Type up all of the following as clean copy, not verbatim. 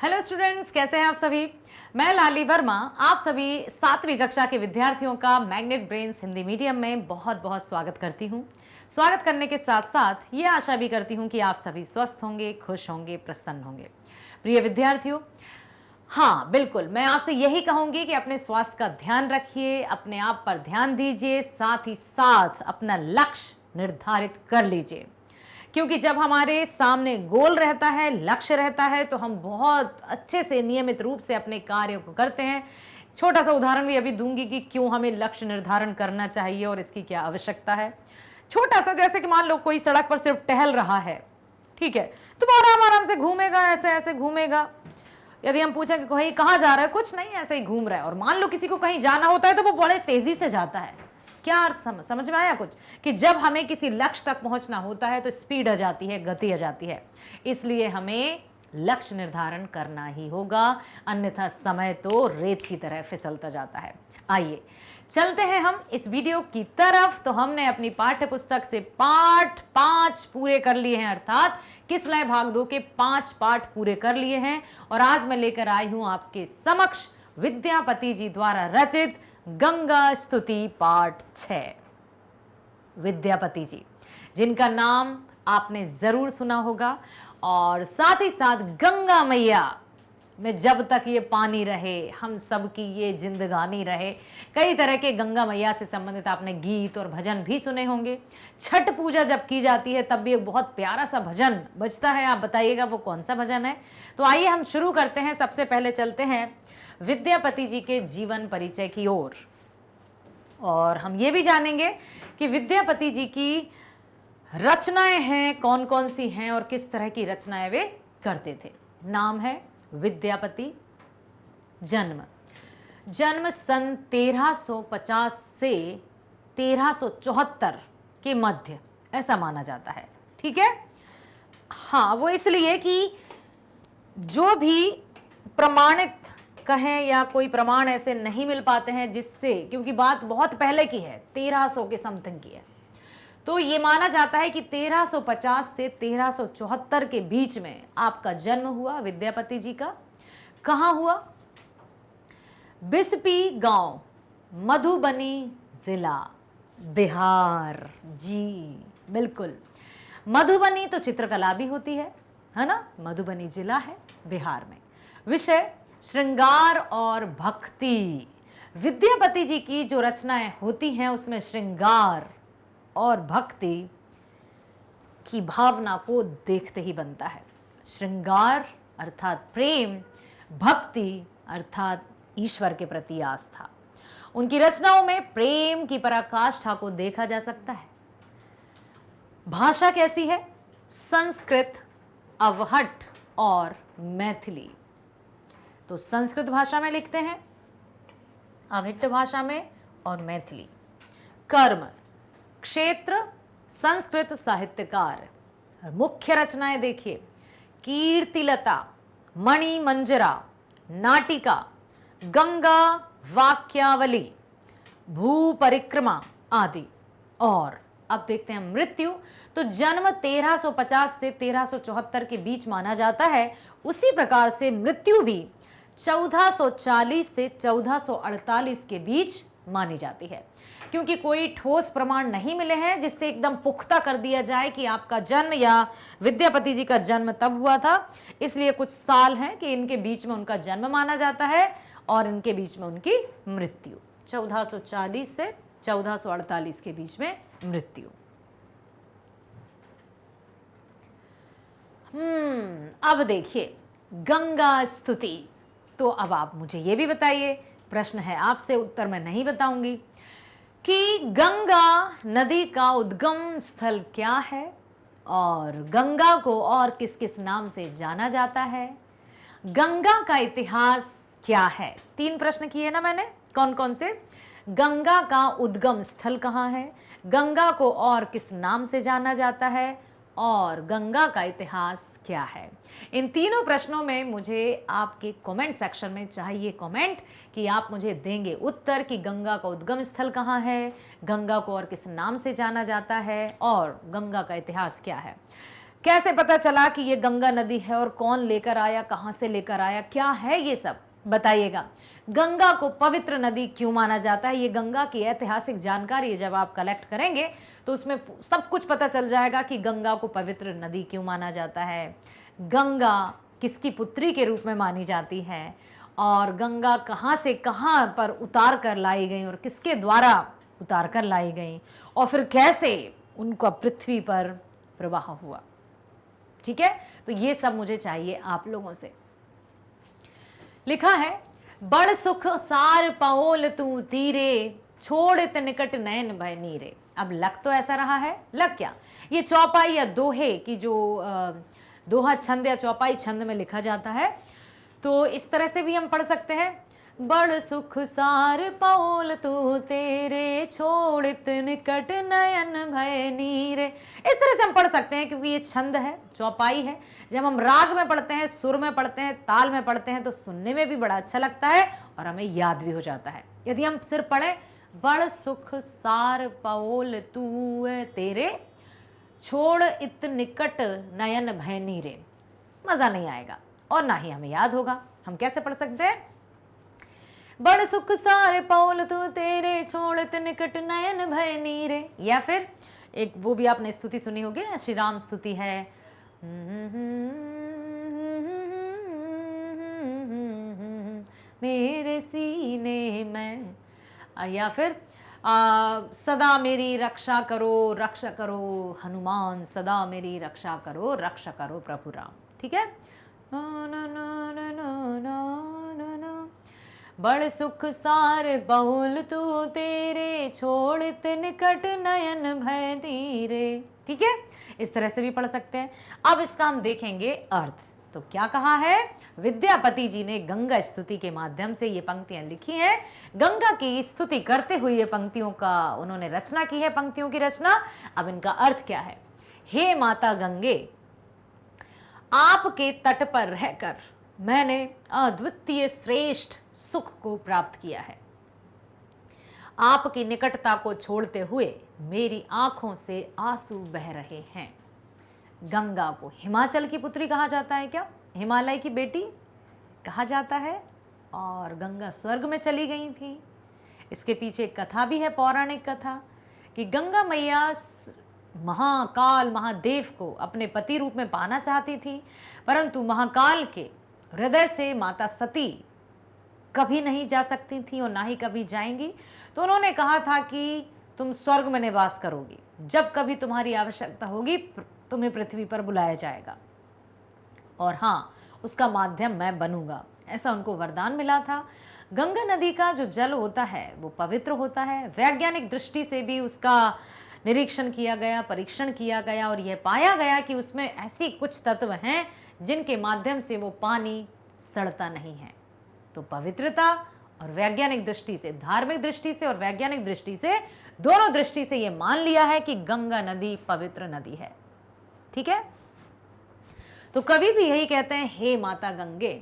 Hello students, कैसे हैं आप सभी। मैं लाली वर्मा आप सभी 7वीं कक्षा के विद्यार्थियों का मैग्नेट ब्रेन्स हिंदी मीडियम में बहुत बहुत स्वागत करती हूं। स्वागत करने के साथ साथ ये आशा भी करती हूं कि आप सभी स्वस्थ होंगे, खुश होंगे, प्रसन्न होंगे। प्रिय विद्यार्थियों, हाँ बिल्कुल, मैं आपसे यही कहूंगी कि अपने स्वास्थ्य का ध्यान रखिए, अपने आप पर ध्यान दीजिए, साथ ही साथ अपना लक्ष्य निर्धारित कर लीजिए। क्योंकि जब हमारे सामने गोल रहता है, लक्ष्य रहता है, तो हम बहुत अच्छे से नियमित रूप से अपने कार्यों को करते हैं। छोटा सा उदाहरण भी अभी दूंगी कि क्यों हमें लक्ष्य निर्धारण करना चाहिए और इसकी क्या आवश्यकता है। छोटा सा, जैसे कि मान लो कोई सड़क पर सिर्फ टहल रहा है, ठीक है, तो वो आराम आराम से घूमेगा, ऐसे ऐसे घूमेगा। यदि हम पूछें कि कहीं कहाँ जा रहा है, कुछ नहीं, ऐसे ही घूम रहा है। और मान लो किसी को कहीं जाना होता है तो वो बड़े तेजी से जाता है। क्या अर्थ समझ में आया कुछ, कि जब हमें किसी लक्ष्य तक पहुंचना होता है तो स्पीड आ जाती है, गति आ जाती है। इसलिए हमें लक्ष्य निर्धारण करना ही होगा, अन्यथा समय तो रेत की तरह फिसलता जाता है। आइए चलते हैं हम इस वीडियो की तरफ। तो हमने अपनी पाठ्य पुस्तक से पाठ 5 पूरे कर लिए हैं, अर्थात किसलय भाग 2 के 5 पाठ पूरे कर लिए हैं। और आज मैं लेकर आई हूं आपके समक्ष विद्यापति जी द्वारा रचित गंगा स्तुति पाठ 6। विद्यापति जी, जिनका नाम आपने जरूर सुना होगा, और साथ ही साथ गंगा मैया में जब तक ये पानी रहे हम सब की ये जिंदगानी रहे। कई तरह के गंगा मैया से संबंधित आपने गीत और भजन भी सुने होंगे। छठ पूजा जब की जाती है तब भी एक बहुत प्यारा सा भजन बजता है। आप बताइएगा वो कौन सा भजन है। तो आइए हम शुरू करते हैं। सबसे पहले चलते हैं विद्यापति जी के जीवन परिचय की ओर, और हम ये भी जानेंगे कि विद्यापति जी की रचनाएं हैं कौन कौन सी हैं और किस तरह की रचनाएं वे करते थे। नाम है विद्यापति। जन्म सन 1350 से 1374 के मध्य ऐसा माना जाता है, ठीक है। हाँ, वो इसलिए कि जो भी प्रमाणित कहें या कोई प्रमाण ऐसे नहीं मिल पाते हैं जिससे, क्योंकि बात बहुत पहले की है, 1300 के समथिंग की है, तो ये माना जाता है कि 1350 से 1374 के बीच में आपका जन्म हुआ विद्यापति जी का। कहाँ हुआ? बिस्पी गांव, मधुबनी जिला, बिहार। जी बिल्कुल, मधुबनी तो चित्रकला भी होती है ना। मधुबनी जिला है बिहार में। विषय श्रृंगार और भक्ति। विद्यापति जी की जो रचनाएं होती हैं उसमें श्रृंगार और भक्ति की भावना को देखते ही बनता है। श्रृंगार अर्थात प्रेम, भक्ति अर्थात ईश्वर के प्रति आस्था। उनकी रचनाओं में प्रेम की पराकाष्ठा को देखा जा सकता है। भाषा कैसी है? संस्कृत, अवहट्ट और मैथिली। तो संस्कृत भाषा में लिखते हैं, अवहट्ट भाषा में और मैथिली। कर्म, क्षेत्र संस्कृत साहित्यकार। मुख्य रचनाएं देखिए, कीर्तिलता, मणि मंजरा, नाटिका, गंगा वाक्यावली, भू परिक्रमा आदि। और अब देखते हैं मृत्यु। तो जन्म 1350 से 1374 के बीच माना जाता है, उसी प्रकार से मृत्यु भी 1440 से 1448 के बीच मानी जाती है। क्योंकि कोई ठोस प्रमाण नहीं मिले हैं जिससे एकदम पुख्ता कर दिया जाए कि आपका जन्म या विद्यापति जी का जन्म तब हुआ था, इसलिए कुछ साल हैं कि इनके बीच में उनका जन्म माना जाता है और इनके बीच में उनकी मृत्यु। 1440 से 1448 के बीच में मृत्यु। अब देखिए गंगा स्तुति। तो अब आप मुझे ये भी बताइए, प्रश्न है आपसे, उत्तर मैं नहीं बताऊंगी, कि गंगा नदी का उद्गम स्थल क्या है और गंगा को और किस किस नाम से जाना जाता है। गंगा का इतिहास क्या है? 3 प्रश्न किए ना मैंने, कौन कौन से? गंगा का उद्गम स्थल कहाँ है, गंगा को और किस नाम से जाना जाता है, और गंगा का इतिहास क्या है। इन तीनों प्रश्नों में मुझे आपके कमेंट सेक्शन में चाहिए कमेंट कि आप मुझे देंगे उत्तर कि गंगा का उद्गम स्थल कहाँ है, गंगा को और किस नाम से जाना जाता है, और गंगा का इतिहास क्या है। कैसे पता चला कि ये गंगा नदी है और कौन लेकर आया, कहां से लेकर आया, क्या है ये सब बताइएगा। गंगा को पवित्र नदी क्यों माना जाता है, ये गंगा की ऐतिहासिक जानकारी जब आप कलेक्ट करेंगे तो उसमें सब कुछ पता चल जाएगा कि गंगा को पवित्र नदी क्यों माना जाता है, गंगा किसकी पुत्री के रूप में मानी जाती है, और गंगा कहाँ से कहाँ पर उतार कर लाई गई और किसके द्वारा उतार कर लाई गई, और फिर कैसे उनका पृथ्वी पर प्रवाह हुआ। ठीक है, तो ये सब मुझे चाहिए आप लोगों से। लिखा है, बड़ सुख सार पहोल तू तीरे, छोड़ इत निकट नयन भय नीरे। अब लग तो ऐसा रहा है, लग क्या, ये चौपाई या दोहे की जो दोहा छंद या चौपाई छंद में लिखा जाता है, तो इस तरह से भी हम पढ़ सकते हैं, बड़ सुख सार पहोल तू तेरे, छोड़ित निकट नयन भय नीरे। इस तरह से हम पढ़ सकते हैं क्योंकि ये छंद है, चौपाई है। जब हम राग में पढ़ते हैं, सुर में पढ़ते हैं, ताल में पढ़ते हैं तो सुनने में भी बड़ा अच्छा लगता है और हमें याद भी हो जाता है। यदि हम सिर्फ पढ़ें, बड़ सुख सार पहोल तू तेरे, छोड़ इत निकट नयन भय नीरे, मजा नहीं आएगा और ना ही हमें याद होगा। हम कैसे पढ़ सकते हैं, बड़ सुख सारे पहोल तू तेरे, छोड़त निकट नयन भय नीरे। या फिर एक वो भी आपने स्तुति सुनी होगी ना, श्री राम स्तुति है, मेरे सीने में, या फिर सदा मेरी रक्षा करो हनुमान, सदा मेरी रक्षा करो प्रभु राम। ठीक है, बड़ सुख सार बहुल तू तेरे, छोड़ित निकट नयन भय धीरे। ठीक है, इस तरह से भी पढ़ सकते हैं। अब इसका हम देखेंगे अर्थ। तो क्या कहा है, विद्यापति जी ने गंगा स्तुति के माध्यम से ये पंक्तियां लिखी हैं। गंगा की स्तुति करते हुए ये पंक्तियों का उन्होंने रचना की है, पंक्तियों की रचना। अब इनका अर्थ क्या है, हे माता गंगे, आपके तट पर रहकर मैंने अद्वितीय श्रेष्ठ सुख को प्राप्त किया है। आपकी निकटता को छोड़ते हुए मेरी आंखों से आंसू बह रहे हैं। गंगा को हिमाचल की पुत्री कहा जाता है क्या, हिमालय की बेटी कहा जाता है, और गंगा स्वर्ग में चली गई थी। इसके पीछे एक कथा भी है, पौराणिक कथा, कि गंगा मैया महाकाल महादेव को अपने पति रूप में पाना चाहती थी, परंतु महाकाल के हृदय से माता सती कभी नहीं जा सकती थी और ना ही कभी जाएंगी। तो उन्होंने कहा था कि तुम स्वर्ग में निवास करोगी, जब कभी तुम्हारी आवश्यकता होगी तुम्हें पृथ्वी पर बुलाया जाएगा, और हाँ, उसका माध्यम मैं बनूंगा, ऐसा उनको वरदान मिला था। गंगा नदी का जो जल होता है वो पवित्र होता है। वैज्ञानिक दृष्टि से भी उसका निरीक्षण किया गया, परीक्षण किया गया, और यह पाया गया कि उसमें ऐसी कुछ तत्व हैं जिनके माध्यम से वो पानी सड़ता नहीं है। तो पवित्रता और वैज्ञानिक दृष्टि से, धार्मिक दृष्टि से और वैज्ञानिक दृष्टि से, दोनों दृष्टि से ये मान लिया है कि गंगा नदी पवित्र नदी है। ठीक है, तो कवि भी यही कहते हैं, हे माता गंगे,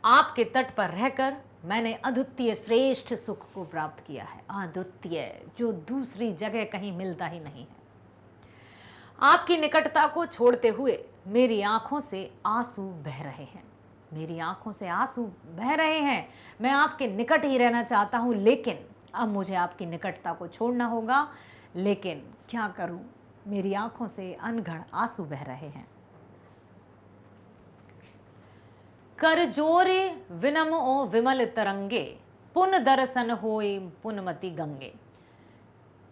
आपके तट पर रहकर मैंने अद्वितीय श्रेष्ठ सुख को प्राप्त किया है। अद्वितीय, जो दूसरी जगह कहीं मिलता ही नहीं है। आपकी निकटता को छोड़ते हुए मेरी आंखों से आंसू बह रहे हैं। मेरी आंखों से आंसू बह रहे हैं, मैं आपके निकट ही रहना चाहता हूं, लेकिन अब मुझे आपकी निकटता को छोड़ना होगा। लेकिन क्या करूं, मेरी आंखों से अनगढ़ आंसू बह रहे हैं। कर जोरे विनम ओ विमल तरंगे, पुन दर्शन होए पुनमति गंगे।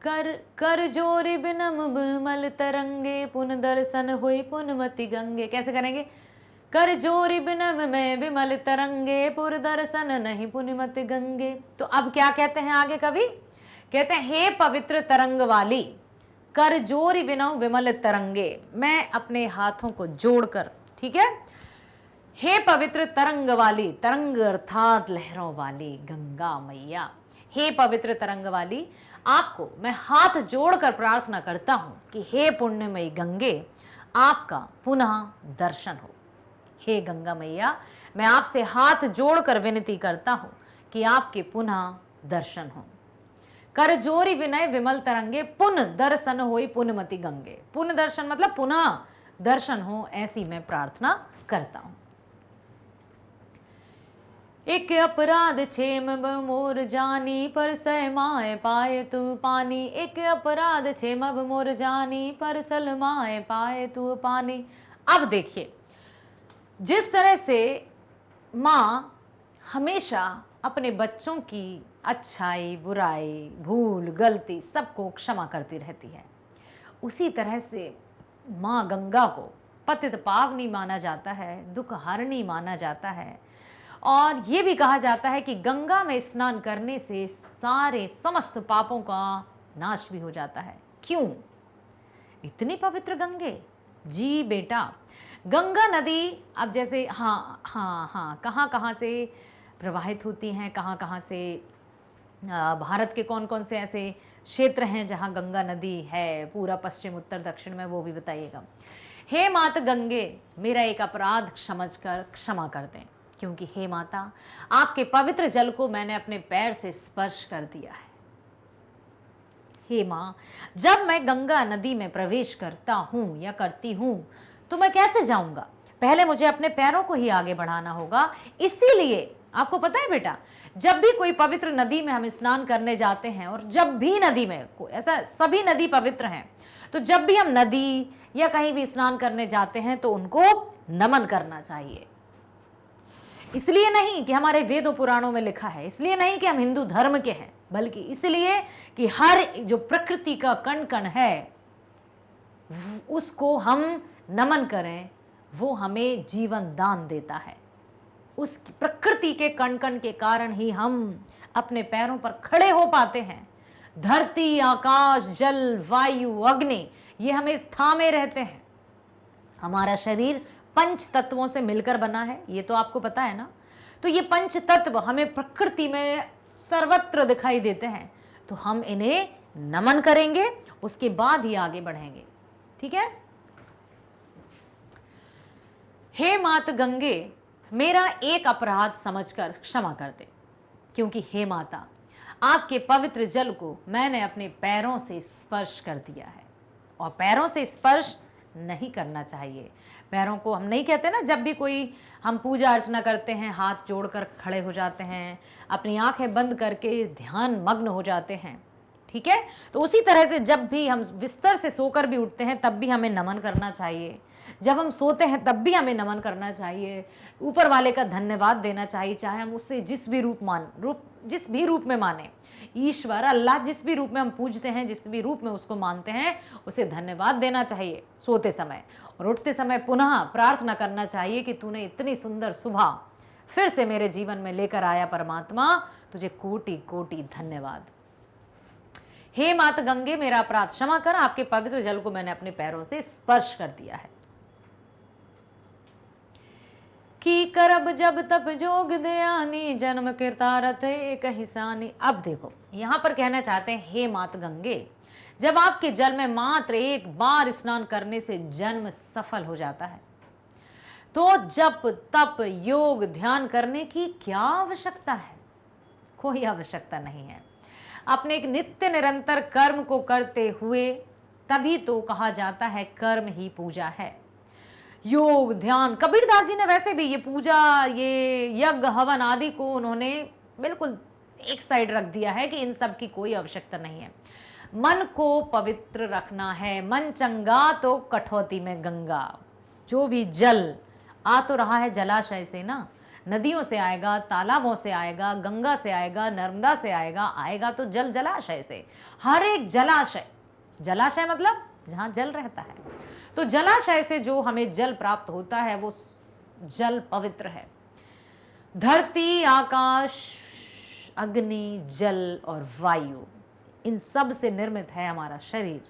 कर जोरे विनम विमल तरंगे, पुन दर्शन होए पुनमति गंगे। कैसे करेंगे, कर जोरी बिनम में विमल तरंगे, पुर दर्शन नहीं पुनिमति गंगे। तो अब क्या कहते हैं आगे कवि, कहते हैं, हे पवित्र तरंग वाली, कर जोरी बिनम विमल तरंगे, मैं अपने हाथों को जोड़कर, ठीक है, हे पवित्र तरंग वाली, तरंग अर्थात लहरों वाली गंगा मैया, हे पवित्र तरंग वाली, आपको मैं हाथ जोड़कर प्रार्थना करता हूं कि हे पुण्यमयी गंगे, आपका पुनः दर्शन हो। हे गंगा मैया, मैं आपसे हाथ जोड़कर विनती करता हूं कि आपके पुनः दर्शन हो। कर जोरी विनय विमल तरंगे, पुन दर्शन होई पुनमति गंगे। पुनः दर्शन मतलब पुनः दर्शन हो, ऐसी मैं प्रार्थना करता हूं। एक अपराध छेम मोर जानी, पर सहमाए पाए तू पानी। एक अपराध छेम मोर जानी, पर सलमाए पाए तू पानी। अब देखिए, जिस तरह से माँ हमेशा अपने बच्चों की अच्छाई, बुराई, भूल, गलती सबको क्षमा करती रहती है, उसी तरह से माँ गंगा को पतित पावनी माना जाता है, दुख हरणी माना जाता है। और ये भी कहा जाता है कि गंगा में स्नान करने से सारे समस्त पापों का नाश भी हो जाता है। क्यों इतनी पवित्र गंगे? जी बेटा, गंगा नदी अब जैसे कहाँ कहाँ से प्रवाहित होती हैं, कहाँ कहाँ से भारत के कौन कौन से ऐसे क्षेत्र हैं जहाँ गंगा नदी है, पूरा पश्चिम उत्तर दक्षिण में, वो भी बताइएगा। हे माता गंगे, मेरा एक अपराध समझकर क्षमा कर दें, क्योंकि हे माता, आपके पवित्र जल को मैंने अपने पैर से स्पर्श कर दिया है। हे माँ, जब मैं गंगा नदी में प्रवेश करता हूँ या करती हूँ तो मैं कैसे जाऊंगा? पहले मुझे अपने पैरों को ही आगे बढ़ाना होगा। इसीलिए आपको पता है बेटा, जब भी कोई पवित्र नदी में हम स्नान करने जाते हैं, और जब भी नदी में, ऐसा सभी नदी पवित्र हैं, तो जब भी हम नदी या कहीं भी स्नान करने जाते हैं तो उनको नमन करना चाहिए। इसलिए नहीं कि हमारे वेदों पुराणों में लिखा है, इसलिए नहीं कि हम हिंदू धर्म के हैं, बल्कि इसलिए कि हर जो प्रकृति का कण कण है उसको हम नमन करें, वो हमें जीवन दान देता है। उस प्रकृति के कण कण के कारण ही हम अपने पैरों पर खड़े हो पाते हैं। धरती, आकाश, जल, वायु, अग्नि, ये हमें थामे रहते हैं। हमारा शरीर पंच तत्वों से मिलकर बना है, ये तो आपको पता है ना। तो ये पंच तत्व हमें प्रकृति में सर्वत्र दिखाई देते हैं, तो हम इन्हें नमन करेंगे, उसके बाद ही आगे बढ़ेंगे। ठीक है? हे मात गंगे, मेरा एक अपराध समझकर क्षमा कर दे, क्योंकि हे माता, आपके पवित्र जल को मैंने अपने पैरों से स्पर्श कर दिया है। और पैरों से स्पर्श नहीं करना चाहिए। पैरों को हम नहीं कहते ना, जब भी कोई हम पूजा अर्चना करते हैं, हाथ जोड़कर खड़े हो जाते हैं, अपनी आंखें बंद करके ध्यान मग्न हो जाते हैं। ठीक है? तो उसी तरह से जब भी हम बिस्तर से सोकर भी उठते हैं तब भी हमें नमन करना चाहिए। जब हम सोते हैं तब भी हमें नमन करना चाहिए, ऊपर वाले का धन्यवाद देना चाहिए, चाहे हम उससे जिस भी रूप में माने, ईश्वर, अल्लाह, जिस भी रूप में हम पूजते हैं, जिस भी रूप में उसको मानते हैं, उसे धन्यवाद देना चाहिए सोते समय। और उठते समय पुनः प्रार्थना करना चाहिए कि तूने इतनी सुंदर सुबह फिर से मेरे जीवन में लेकर आया परमात्मा, तुझे कोटि कोटि धन्यवाद। हे मात गंगे, मेरा अपराध क्षमा कर, आपके पवित्र जल को मैंने अपने पैरों से स्पर्श कर दिया है। की करब जब तप जोग दयानी, जन्म कृतारथ एक हिसानी। अब देखो, यहां पर कहना चाहते हैं, हे मात गंगे, जब आपके जल में मात्र एक बार स्नान करने से जन्म सफल हो जाता है, तो जप तप योग ध्यान करने की क्या आवश्यकता है? कोई आवश्यकता नहीं है। अपने एक नित्य निरंतर कर्म को करते हुए तभी तो कहा जाता है कर्म ही पूजा है। योग ध्यान, कबीरदास जी ने वैसे भी ये पूजा, ये यज्ञ हवन आदि को उन्होंने बिल्कुल एक साइड रख दिया है कि इन सब की कोई आवश्यकता नहीं है। मन को पवित्र रखना है, मन चंगा तो कठौती में गंगा। जो भी जल आ तो रहा है जलाशय से ना, नदियों से आएगा, तालाबों से आएगा, गंगा से आएगा, नर्मदा से आएगा तो जल जलाशय से। हर एक जलाशय, जलाशय मतलब जहाँ जल रहता है, तो जलाशय से जो हमें जल प्राप्त होता है वो जल पवित्र है। धरती, आकाश, अग्नि, जल और वायु, इन सब से निर्मित है हमारा शरीर।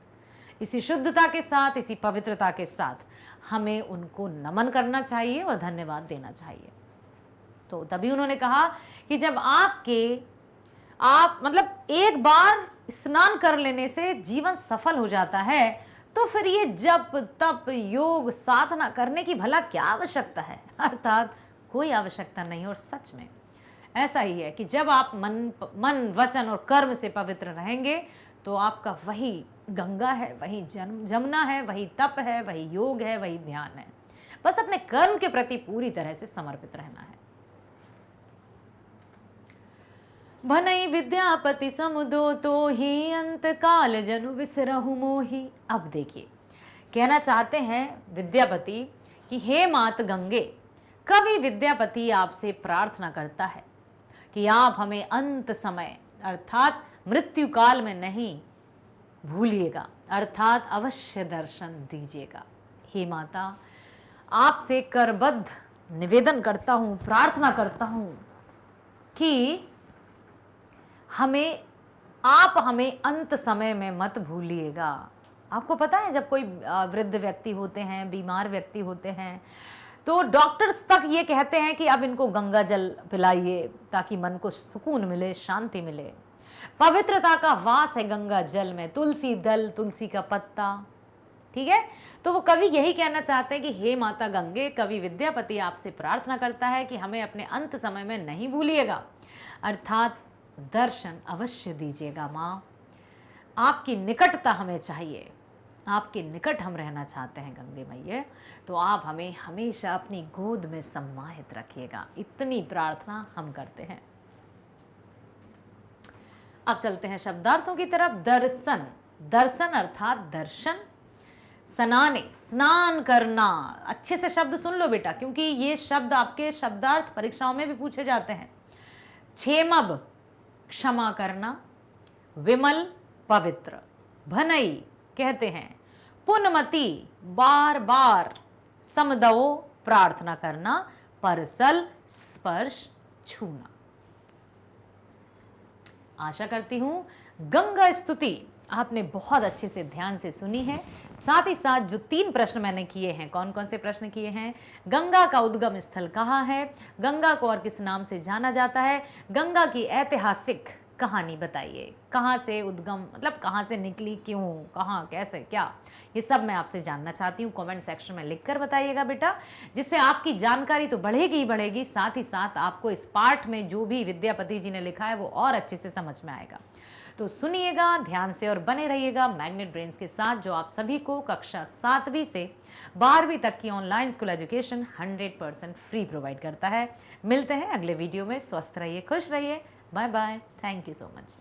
इसी शुद्धता के साथ, इसी पवित्रता के साथ हमें उनको नमन करना चाहिए और धन्यवाद देना चाहिए। तो तभी उन्होंने कहा कि जब आप मतलब एक बार स्नान कर लेने से जीवन सफल हो जाता है, तो फिर ये जप तप योग साधना करने की भला क्या आवश्यकता है? अर्थात कोई आवश्यकता नहीं। और सच में ऐसा ही है कि जब आप मन वचन और कर्म से पवित्र रहेंगे तो आपका वही गंगा है, वही जमुना है, वही तप है, वही योग है, वही ध्यान है। बस अपने कर्म के प्रति पूरी तरह से समर्पित रहना है। भनई विद्यापति समुदो तो ही अंत काल जनु विसरहु मोही। अब देखिए, कहना चाहते हैं विद्यापति कि हे मात गंगे, कवि विद्यापति आपसे प्रार्थना करता है कि आप हमें अंत समय अर्थात मृत्यु काल में नहीं भूलिएगा, अर्थात अवश्य दर्शन दीजिएगा। हे माता, आपसे करबद्ध निवेदन करता हूँ, प्रार्थना करता हूँ कि आप हमें अंत समय में मत भूलिएगा। आपको पता है, जब कोई वृद्ध व्यक्ति होते हैं, बीमार व्यक्ति होते हैं, तो डॉक्टर्स तक ये कहते हैं कि अब इनको गंगा जल पिलाइए ताकि मन को सुकून मिले, शांति मिले। पवित्रता का वास है गंगा जल में, तुलसी दल, तुलसी का पत्ता, ठीक है। तो वो कवि यही कहना चाहते हैं कि हे माता गंगे, कवि विद्यापति आपसे प्रार्थना करता है कि हमें अपने अंत समय में नहीं भूलिएगा, अर्थात दर्शन अवश्य दीजिएगा। माँ, आपकी निकटता हमें चाहिए, आपके निकट हम रहना चाहते हैं गंगे मैया, तो आप हमें हमेशा अपनी गोद में सम्माहित रखिएगा। इतनी प्रार्थना हम करते हैं। अब चलते हैं शब्दार्थों की तरफ। दर्शन, दर्शन अर्थात दर्शन। स्नाने, स्नान करना। अच्छे से शब्द सुन लो बेटा, क्योंकि ये शब्द आपके शब्दार्थ परीक्षाओं में भी पूछे जाते हैं। क्षेमब, क्षमा करना। विमल, पवित्र। भनई कहते हैं पुनमति, बार बार। समदो, प्रार्थना करना। परसल, स्पर्श, छूना। आशा करती हूं गंगा स्तुति आपने बहुत अच्छे से ध्यान से सुनी है। साथ ही साथ जो 3 प्रश्न मैंने किए हैं, कौन कौन से प्रश्न किए हैं? गंगा का उद्गम स्थल कहाँ है? गंगा को और किस नाम से जाना जाता है? गंगा की ऐतिहासिक कहानी बताइए। कहाँ से उद्गम, मतलब कहाँ से निकली, क्यों, कहाँ, कैसे, क्या, ये सब मैं आपसे जानना चाहती हूँ। कमेंट सेक्शन में लिखकर बताइएगा बेटा, जिससे आपकी जानकारी तो बढ़ेगी ही बढ़ेगी, साथ ही साथ आपको इस पाठ में जो भी विद्यापति जी ने लिखा है वो और अच्छे से समझ में आएगा। तो सुनिएगा ध्यान से और बने रहिएगा मैग्नेट ब्रेन्स के साथ, जो आप सभी को कक्षा 7वीं से 12वीं तक की online school education 100% free provide करता है। मिलते हैं अगले वीडियो में। स्वस्थ रहिए, खुश रहिए। Bye bye. Thank you so much.